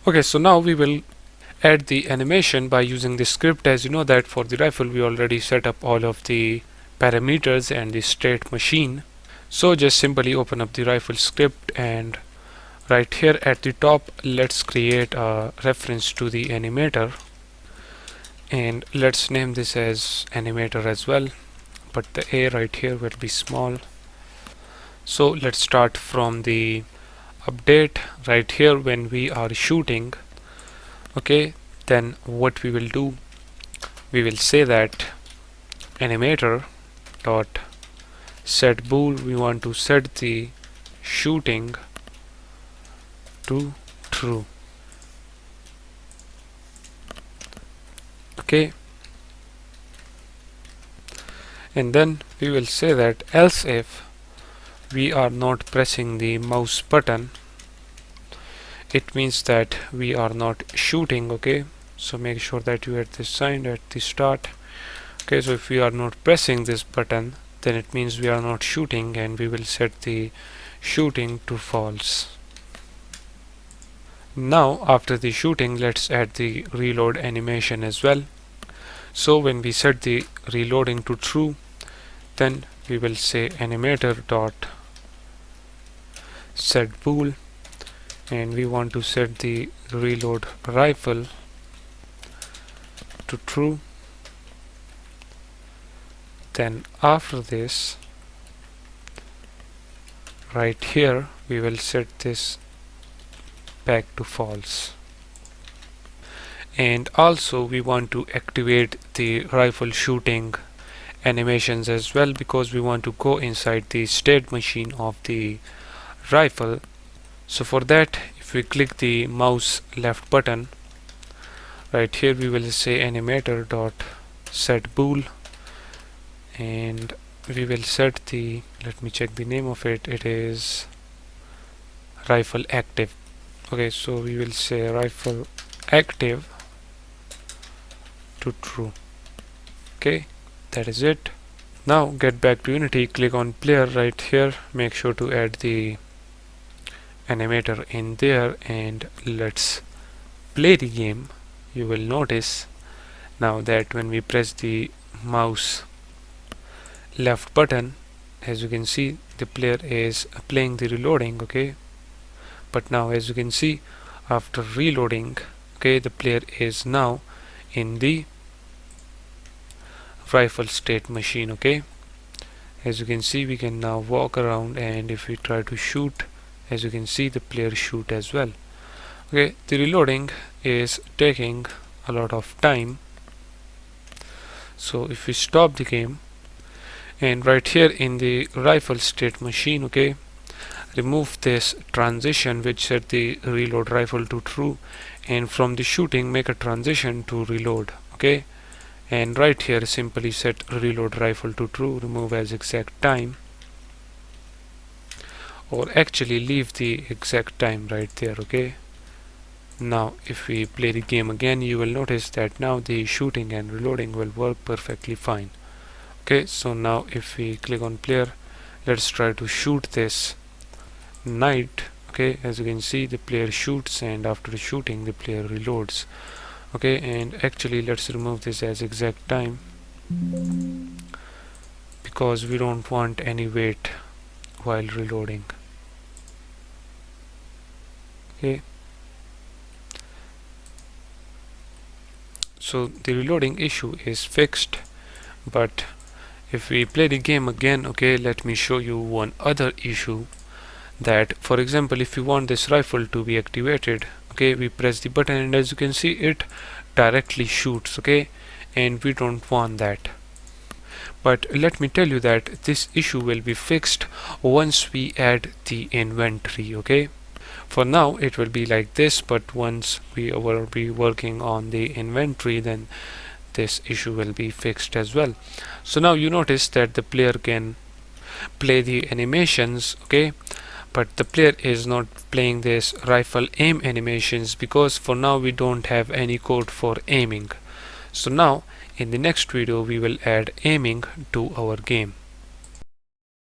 Okay, so now we will add the animation by using the script. As you know that for the rifle we already set up all of the parameters and the state machine. So just simply open up the rifle script, and right here at the top let's create a reference to the animator, and let's name this as animator as well, but the A right here will be small. So let's start from the update right here. When we are shooting, okay, then what we will do, we will say that animator dot set bool, we want to set the shooting to true. Okay, and then we will say that else if we are not pressing the mouse button, it means that we are not shooting. Okay, so make sure that you add this sign at the start. Okay, so if we are not pressing this button, then it means we are not shooting, and we will set the shooting to false. Now after the shooting, let's add the reload animation as well. So when we set the reloading to true, then we will say animator dot set bool, and we want to set the reload rifle to true. Then after this, right here we will set this back to false. And also we want to activate the rifle shooting animations as well, because we want to go inside the state machine of the rifle. So for that, if we click the mouse left button right here, we will say animator dot set bool, and we will set the, let me check the name of it, it is rifle active. Okay, so we will say rifle active to true. Okay, that is it. Now get back to Unity, click on player right here, make sure to add the animator in there, and let's play the game. You will notice now that when we press the mouse left button, as you can see, the player is playing the reloading. Okay, but now as you can see, after reloading, okay, the player is now in the rifle state machine. Okay, as you can see, we can now walk around, and if we try to shoot, as you can see, the player shoot as well. Okay, the reloading is taking a lot of time. So if we stop the game, and right here in the rifle state machine, okay, remove this transition which set the reload rifle to true, and from the shooting make a transition to reload. Okay, and right here simply set reload rifle to true, remove as exact time, or actually leave the exact time right there. Okay, now if we play the game again, you will notice that now the shooting and reloading will work perfectly fine. Okay, so now if we click on player, let's try to shoot this knight. Okay, as you can see, the player shoots, and after shooting the player reloads. Okay, and actually let's remove this as exact time, because we don't want any wait while reloading. Okay, so the reloading issue is fixed. But if we play the game again, okay, let me show you one other issue, that for example, if you want this rifle to be activated, okay, we press the button, and as you can see, it directly shoots. Okay, and we don't want that. But let me tell you that this issue will be fixed once we add the inventory. Okay, for now it will be like this, but once we will be working on the inventory, then this issue will be fixed as well. So now you notice that the player can play the animations. Okay, but the player is not playing this rifle aim animations, because for now we don't have any code for aiming. So now in the next video we will add aiming to our game.